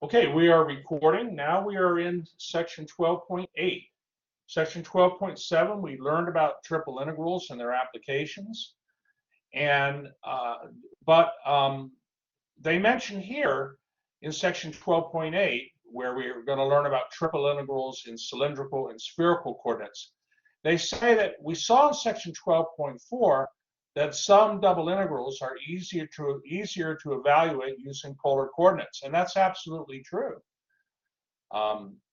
Okay, we are recording. Now we are in section 12.8. Section 12.7, we learned about triple integrals and their applications. And they mention here in section 12.8, where we're going to learn about triple integrals in cylindrical and spherical coordinates, they say that we saw in section 12.4 that some double integrals are easier to evaluate using polar coordinates, and that's absolutely true.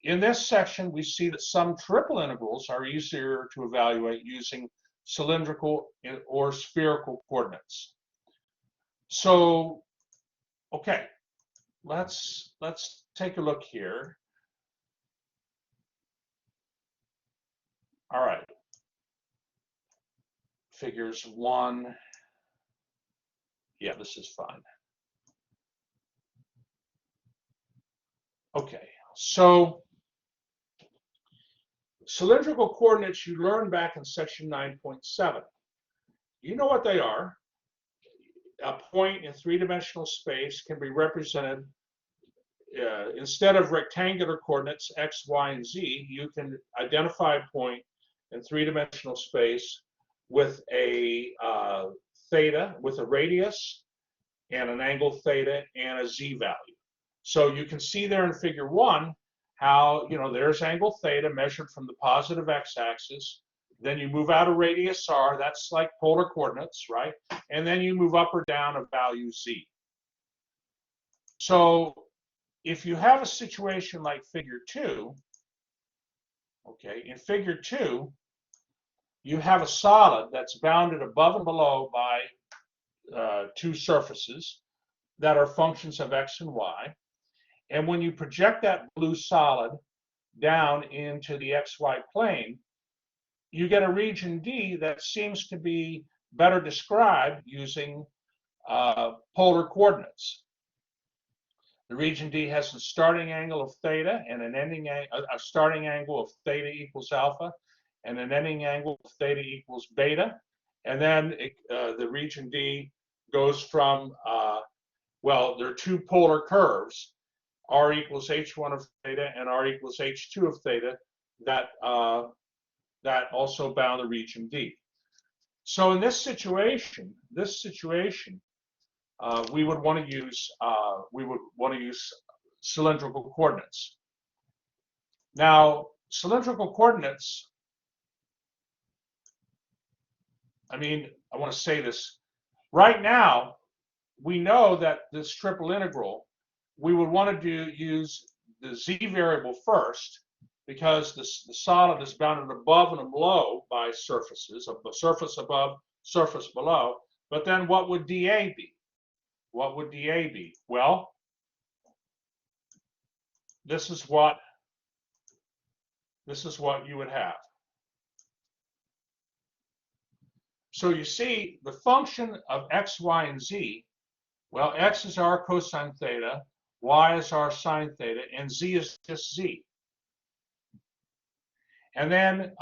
In this section, we see that some triple integrals are easier to evaluate using cylindrical or spherical coordinates. So, okay, let's take a look here. All right, figures 1. Yeah, this is fine. Okay, so cylindrical coordinates you learned back in section 9.7. You know what they are. A point in three-dimensional space can be represented, instead of rectangular coordinates x, y, and z, you can identify a point in three-dimensional space with a theta, with a radius, and an angle theta, and a z value. So you can see there in figure 1 how, there's angle theta measured from the positive x-axis. Then you move out a radius r, that's like polar coordinates, right? And then you move up or down a value z. So if you have a situation like figure 2, okay, in figure 2, you have a solid that's bounded above and below by two surfaces that are functions of x and y. And when you project that blue solid down into the xy plane, you get a region D that seems to be better described using polar coordinates. The region D has a starting angle of theta and an ending a starting angle of theta equals alpha and an ending angle of theta equals beta. And then the region D goes from, well, there are two polar curves, r equals h1 of theta and r equals h2 of theta, that also bound the region D. So in this situation, we would want to use cylindrical coordinates. Now, cylindrical coordinates, I want to say this. Right now, we know that this triple integral, we would want to use the z variable first, because the solid is bounded above and below by surfaces, of the surface above, surface below. But then what would dA be? What would dA be? Well, this is what you would have. So you see the function of x, y, and z. Well, x is r cosine theta, y is r sine theta, and z is just z. And then,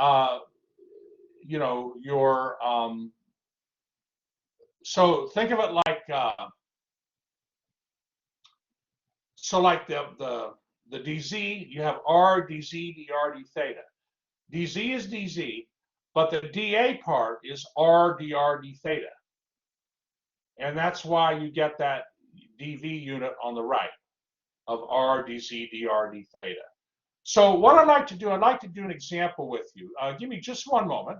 so think of it like, like the dz, you have r dz dr d theta. Dz is dz, but the dA part is r dr d theta. And that's why you get that dV unit on the right of r dz dr d theta. So what I'd like to do an example with you. Give me just one moment.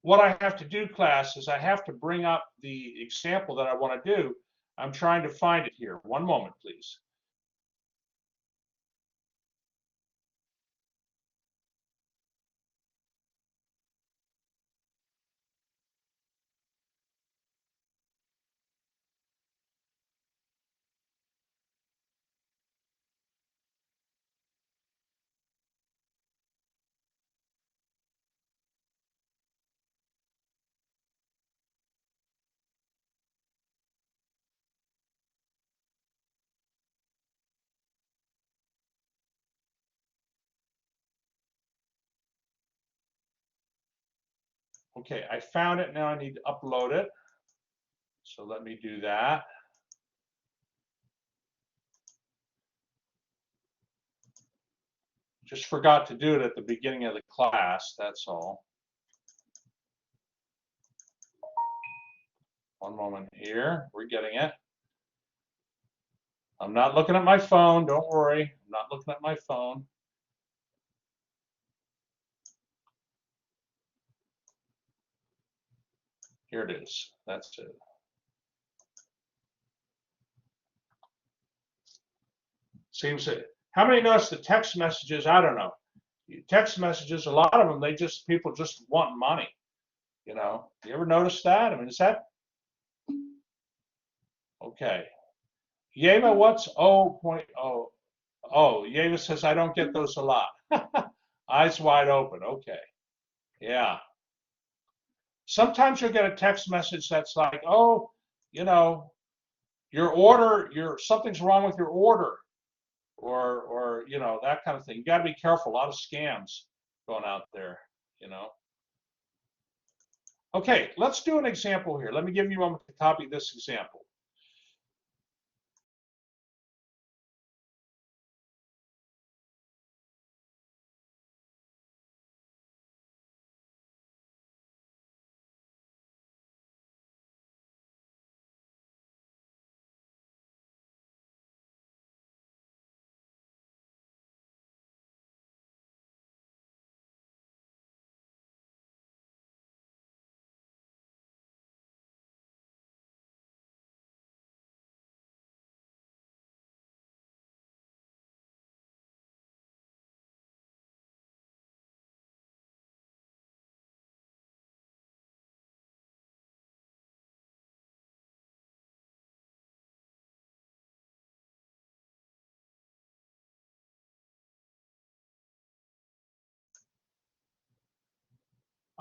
What I have to do, class, is I have to bring up the example that I want to do. I'm trying to find it here. One moment, please. Okay, I found it. Now I need to upload it. So let me do that. Just forgot to do it at the beginning of the class, that's all. One moment here, we're getting it. I'm not looking at my phone, don't worry. I'm not looking at my phone. Here it is, that's it. Seems that, how many notice the text messages? I don't know. Text messages, a lot of them, people just want money. You know, you ever notice that? I mean, is that, okay. Yeva, what's 0.0? Oh, Yeva says, I don't get those a lot. Eyes wide open, okay. Yeah. Sometimes you'll get a text message that's like, oh, you know, something's wrong with your order, or you know, that kind of thing. You got to be careful. A lot of scams going out there, you know. Okay, let's do an example here. Let me give you a moment to copy this example.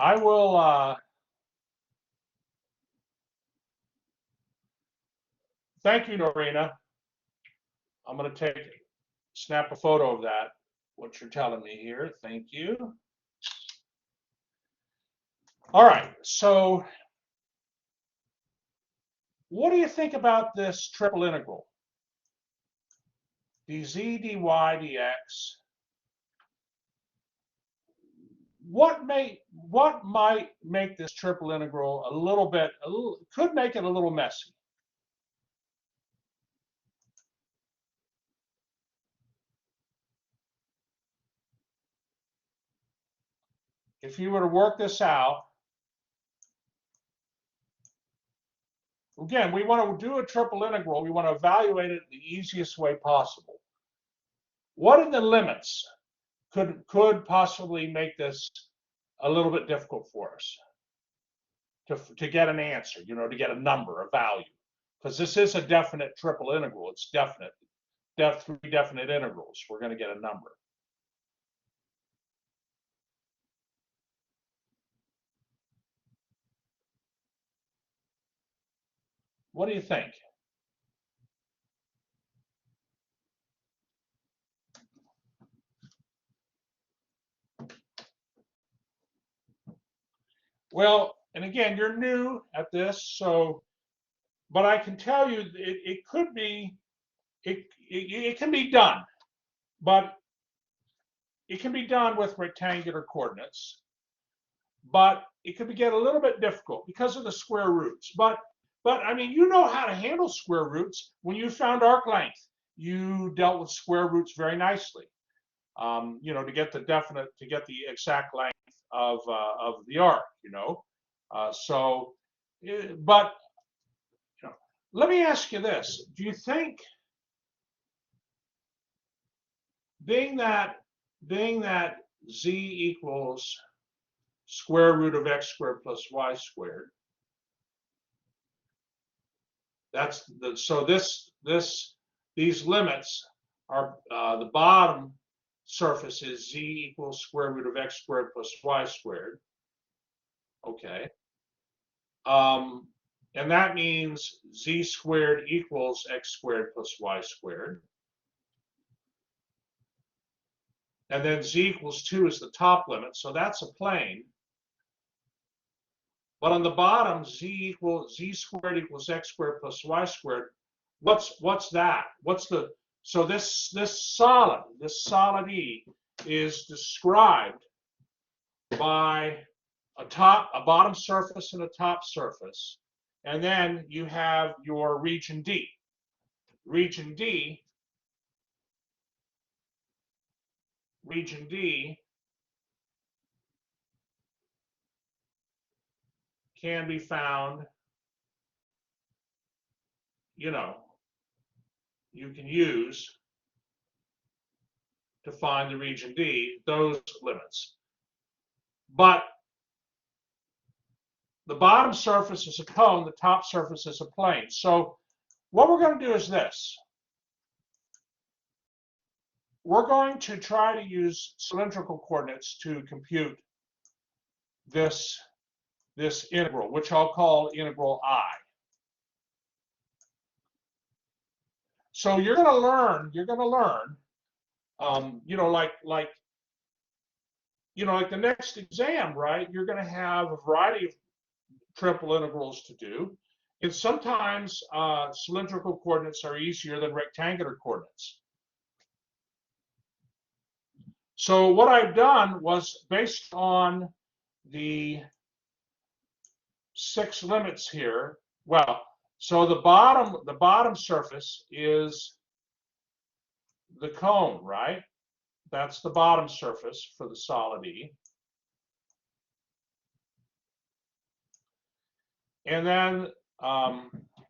I will, thank you, Norina. I'm going to snap a photo of that, what you're telling me here. Thank you. All right, so what do you think about this triple integral? dz, dy, dx. What might make this triple integral could make it a little messy? If you were to work this out, again, we want to do a triple integral. We want to evaluate it the easiest way possible. What in the limits could possibly make this a little bit difficult for us to get an answer, you know, to get a number, a value? Because this is a definite triple integral. It's definite. Three definite integrals. We're going to get a number. What do you think? Well, and again, you're new at this, so, but I can tell you it could be, it can be done, but it can be done with rectangular coordinates, but it could get a little bit difficult because of the square roots. But I mean, you know how to handle square roots. When you found arc length, you dealt with square roots very nicely. You know, to get the exact length of the arc, you know. But you know, let me ask you this: do you think, being that z equals square root of x squared plus y squared, that's the so these limits are the bottom surface is z equals square root of x squared plus y squared. Okay. And that means z squared equals x squared plus y squared. And then z equals 2 is the top limit, so that's a plane. But on the bottom, z squared equals x squared plus y squared. What's that? So this solid E is described by a bottom surface and a top surface, and then you have your region D. Region D can be found, you can use to find the region D, those limits. But the bottom surface is a cone, the top surface is a plane. So what we're going to do is this. We're going to try to use cylindrical coordinates to compute this integral, which I'll call integral I. So you're going to learn, like the next exam, right? You're going to have a variety of triple integrals to do. And sometimes cylindrical coordinates are easier than rectangular coordinates. So what I've done was, based on the 6 limits here, well, so the bottom surface is the cone, right? That's the bottom surface for the solid E. And then, let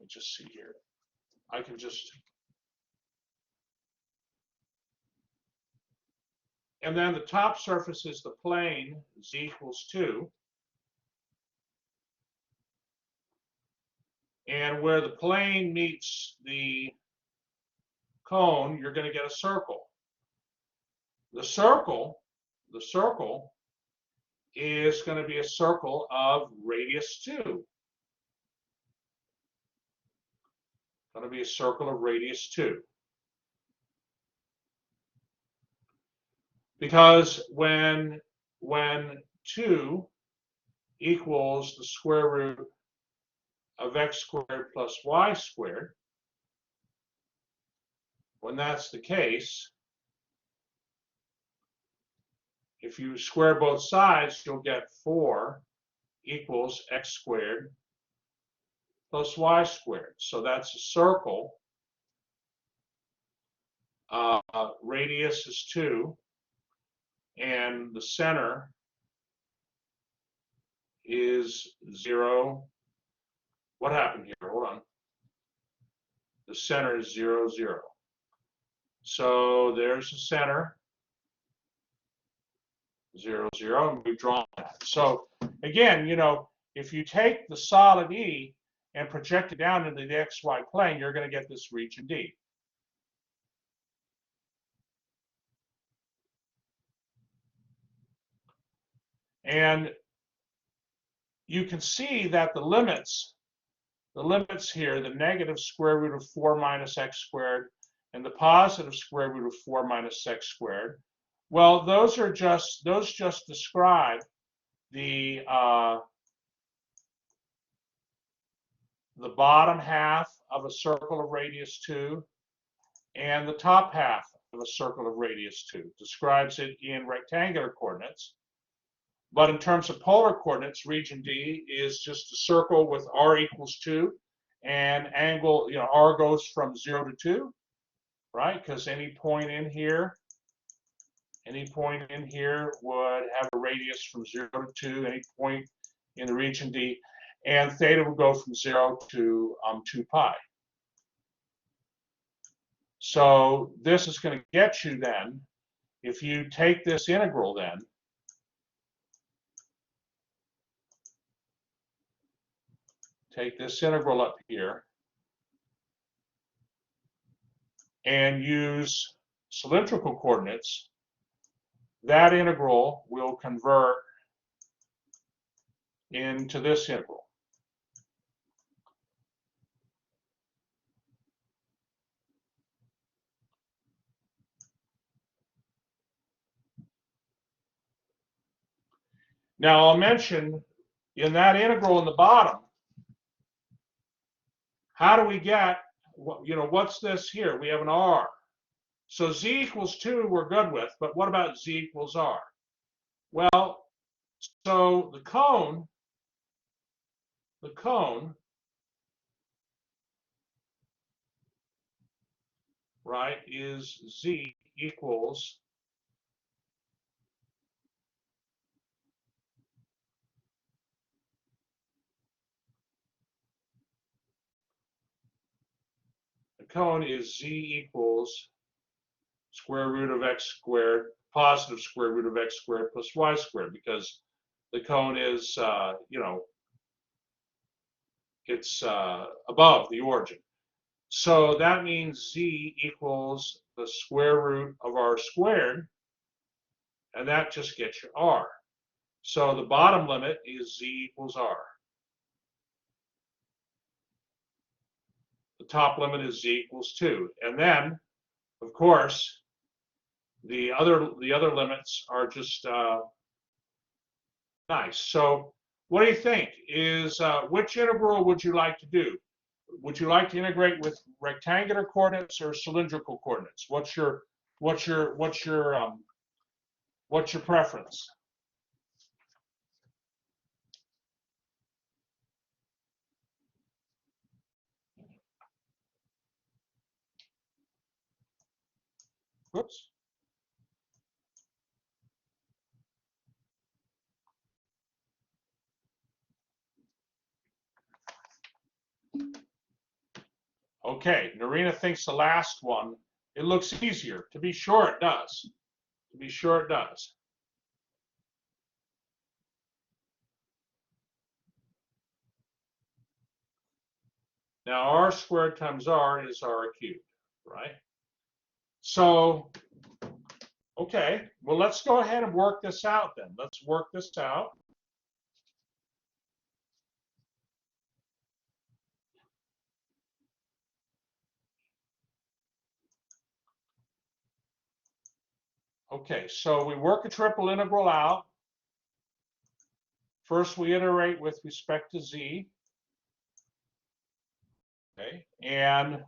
me just see here. I can just, and then the top surface is the plane, z equals 2. And where the plane meets the cone, you're going to get a circle. The circle is going to be a circle of radius 2. Going to be a circle of radius 2. Because when 2 equals the square root of x squared plus y squared, when that's the case, if you square both sides, you'll get 4 equals x squared plus y squared. So that's a circle. Radius is 2, and the center is 0. What happened here? Hold on. The center is 0, 0. So there's the center, 0, 0, and we've drawn that. So again, if you take the solid E and project it down into the xy plane, you're going to get this region D. And you can see that the limits here, the negative square root of 4 minus x squared and the positive square root of 4 minus x squared, well, those just describe the bottom half of a circle of radius 2 and the top half of a circle of radius 2. Describes it in rectangular coordinates. But in terms of polar coordinates, region D is just a circle with r equals 2 and angle, r goes from 0 to 2, right? Because any point in here would have a radius from 0 to 2, any point in the region D, and theta would go from 0 to 2 pi. So this is going to get you then, if you take this integral then, take this integral up here and use cylindrical coordinates, that integral will convert into this integral. Now I'll mention in that integral in the bottom, how do we get, what's this here? We have an r. So z equals 2 we're good with, but what about z equals r? Well, so the cone, right, is z equals z equals square root of x squared, positive square root of x squared plus y squared, because the cone is, it's above the origin. So that means z equals the square root of r squared, and that just gets you r. So the bottom limit is z equals r. The top limit is z equals 2. And then, of course, the other limits are just nice. So what do you think? Which integral would you like to do? Would you like to integrate with rectangular coordinates or cylindrical coordinates? What's your preference? Whoops. Okay, Narina thinks the last one, it looks easier. To be sure it does. To be sure it does. Now r squared times r is r cubed, right? So, okay, well, let's go ahead and work this out then. Let's work this out. Okay, so we work a triple integral out. First, we iterate with respect to z. Okay, and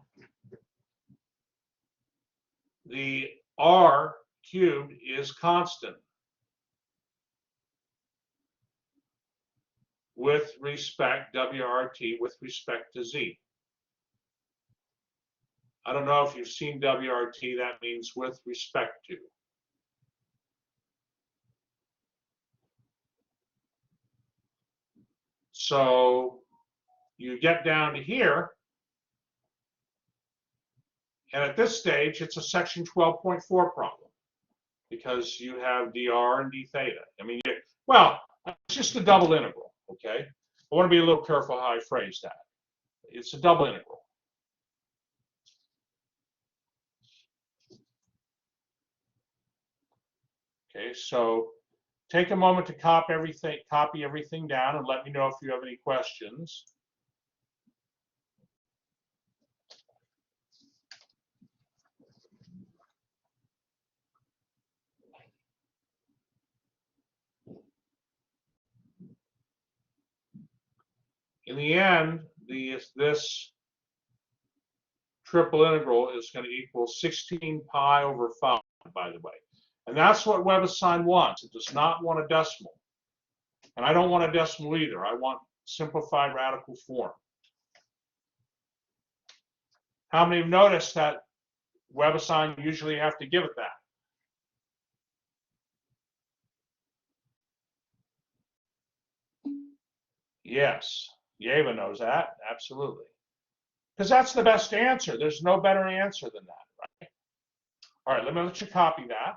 the r cubed is constant with respect, WRT, with respect to z. I don't know if you've seen WRT, that means with respect to. So you get down to here, and at this stage, it's a section 12.4 problem because you have dr and d theta. I mean, well, it's just a double integral, okay? I want to be a little careful how I phrase that. It's a double integral. Okay, so take a moment to copy everything down and let me know if you have any questions. In the end, this triple integral is going to equal 16 pi over 5, by the way. And that's what WebAssign wants. It does not want a decimal. And I don't want a decimal either. I want simplified radical form. How many have noticed that WebAssign usually have to give it that? Yes, Yeva knows that, absolutely. Because that's the best answer. There's no better answer than that, right? All right, let me let you copy that.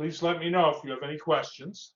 Please let me know if you have any questions.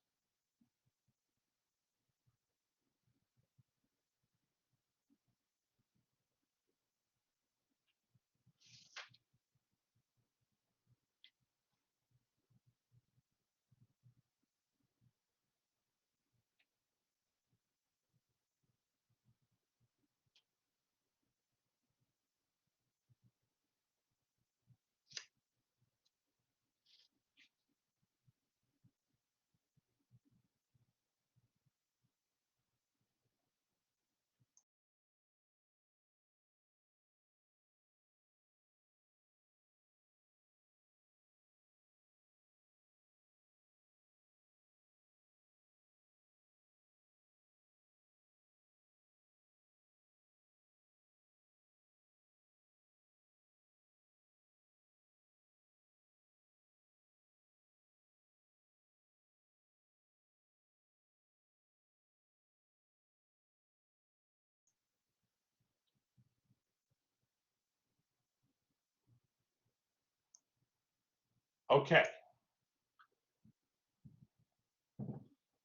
Okay.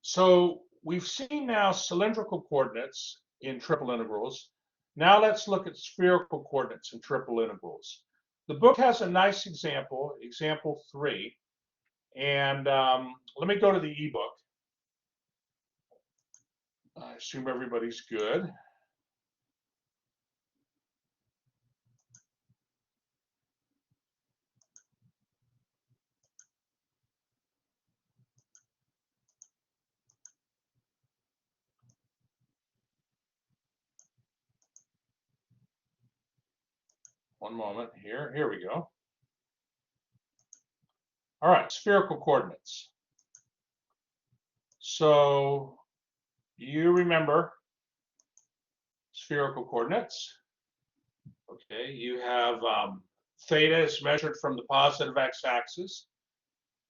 So we've seen now cylindrical coordinates in triple integrals. Now let's look at spherical coordinates in triple integrals. The book has a nice example, example 3. And let me go to the ebook. I assume everybody's good. One moment here. Here we go. All right, spherical coordinates. So you remember spherical coordinates. Okay, you have theta is measured from the positive x-axis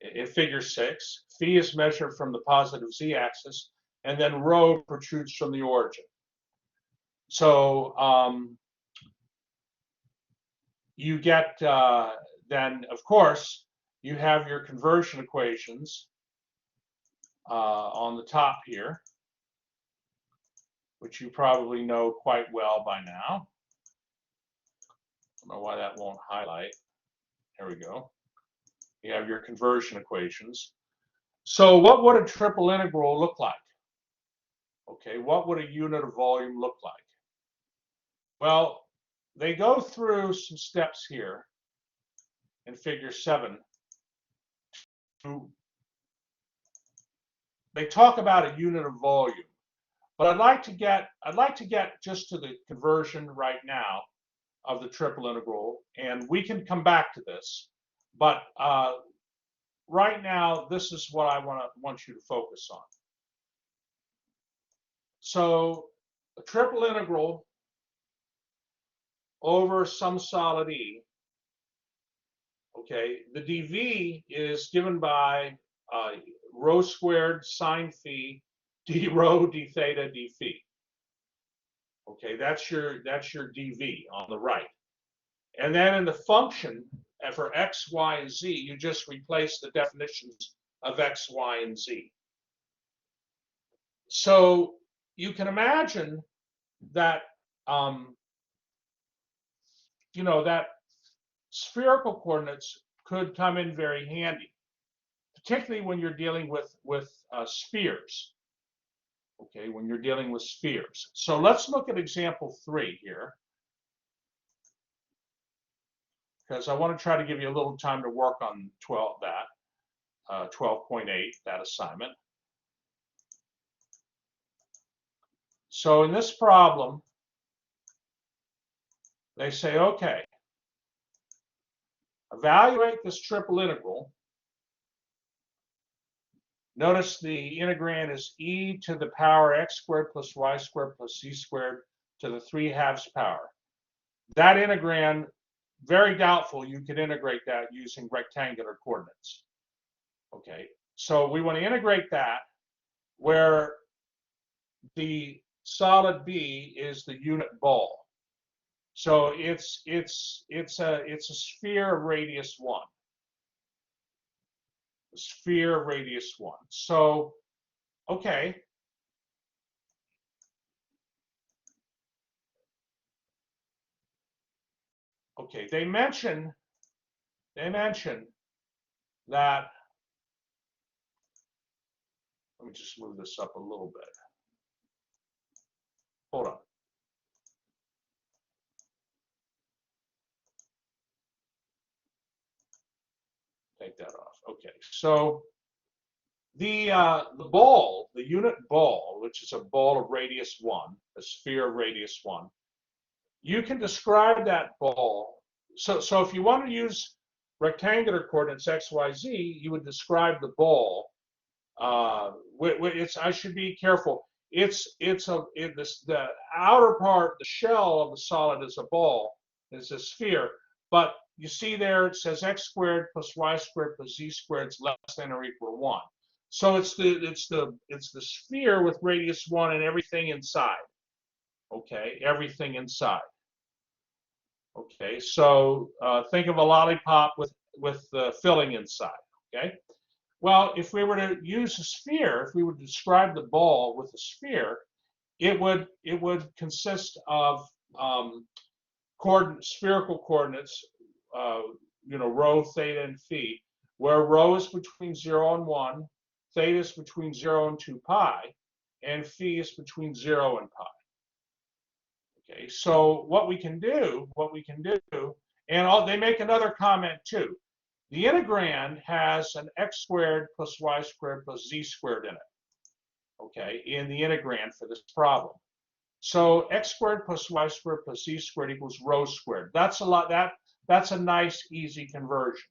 in figure 6. Phi is measured from the positive z-axis, and then rho protrudes from the origin. So you get, then of course, you have your conversion equations on the top here, which you probably know quite well by now. I don't know why that won't highlight. There we go. You have your conversion equations. So what would a triple integral look like? Okay, what would a unit of volume look like? Well, they go through some steps here in figure 7. They talk about a unit of volume, but I'd like to get just to the conversion right now of the triple integral, and we can come back to this. But right now, this is what I want you to focus on. So a triple integral over some solid E. Okay, the dV is given by rho squared sine phi d rho d theta d phi. Okay, that's your dV on the right. And then in the function for x, y, and z, you just replace the definitions of x, y, and z. So you can imagine that that spherical coordinates could come in very handy, particularly when you're dealing with spheres. Okay, when you're dealing with spheres. So let's look at example 3 here, because I want to try to give you a little time to work on 12.8, that assignment. So in this problem, they say, okay, evaluate this triple integral. Notice the integrand is e to the power x squared plus y squared plus z squared to the 3/2 power. That integrand, very doubtful you could integrate that using rectangular coordinates. Okay, so we want to integrate that where the solid B is the unit ball. So it's a sphere of radius 1. sphere, radius 1. So, okay. Okay, they mention that, let me just move this up a little bit. Hold on. Take that off. Okay, so the ball, the unit ball, which is a ball of radius 1, a sphere of radius 1, you can describe that ball. So if you want to use rectangular coordinates x, y, z, you would describe the ball. I should be careful. The outer part, the shell of the solid is a ball, is a sphere. But you see there it says x squared plus y squared plus z squared is less than or equal to 1. So it's the sphere with radius 1 and everything inside. Okay, everything inside. Okay, so think of a lollipop with the filling inside. Okay. Well, if we were to use a sphere, if we would describe the ball with a sphere, it would consist of spherical coordinates, rho, theta, and phi, where rho is between 0 and 1, theta is between 0 and 2 pi, and phi is between 0 and pi. Okay, so what we can do, and they make another comment too. The integrand has an x squared plus y squared plus z squared in it, okay, in the integrand for this problem. So x squared plus y squared plus z squared equals rho squared. That's a nice, easy conversion.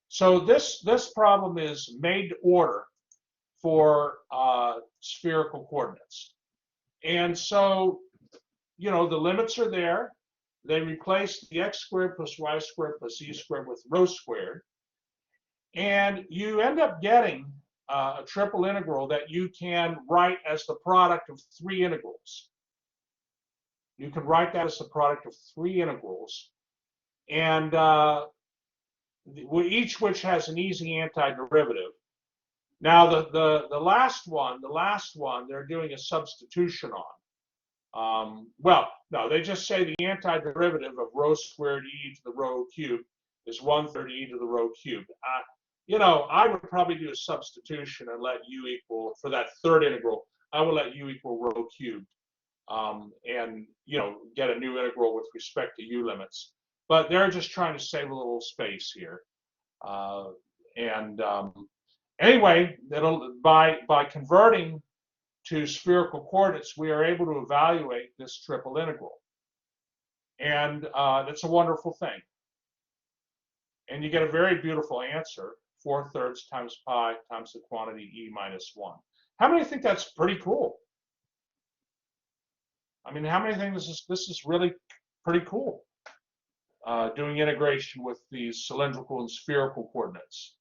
So this problem is made to order for spherical coordinates. And so, the limits are there. They replace the x squared plus y squared plus z squared with rho squared. And you end up getting a triple integral that you can write as the product of 3 integrals. You can write that as the product of 3 integrals. And each which has an easy antiderivative. Now the last one, they're doing a substitution on. Well, no, they just say the antiderivative of rho squared e to the rho cubed is 1/3 e to the rho cubed. I would probably do a substitution and let u equal, for that third integral, I would let u equal rho cubed, and get a new integral with respect to u limits. But they're just trying to save a little space here. Anyway, by converting to spherical coordinates, we are able to evaluate this triple integral. And that's a wonderful thing. And you get a very beautiful answer, 4/3 times pi times the quantity e minus 1. How many think that's pretty cool? I mean, how many think this is really pretty cool? Doing integration with these cylindrical and spherical coordinates.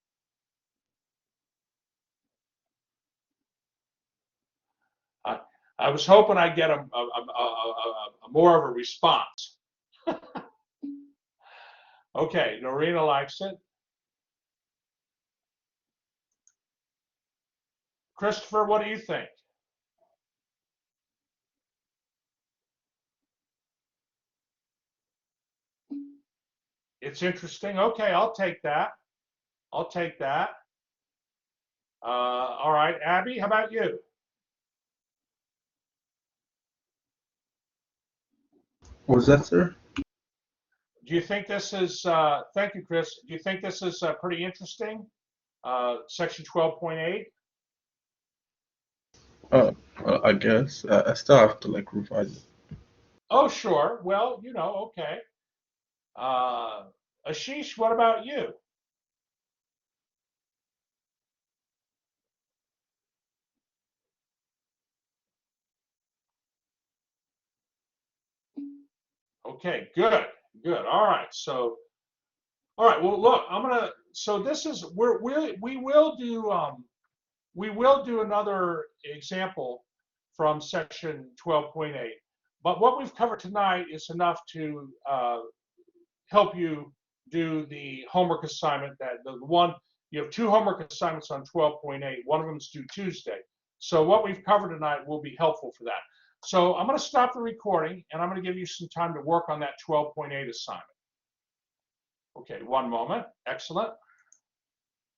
I was hoping I'd get a more of a response. Okay, Norina likes it. Christopher, what do you think? It's interesting. Okay, I'll take that. All right, Abby, how about you? What was that, sir? Do you think this is, thank you, Chris. Do you think this is pretty interesting? Section 12.8? I guess I still have to revise it. Oh, sure. Well, okay. Ashish, what about you? Okay, good. All right. So, all right. Well, look, so this is, we will do another example from section 12.8. But what we've covered tonight is enough to help you do the homework assignment, that the one You have 2 homework assignments on 12.8. One of them is due Tuesday. So what we've covered tonight will be helpful for that. So I'm going to stop the recording, and I'm going to give you some time to work on that 12.8 assignment. Okay, one moment. Excellent.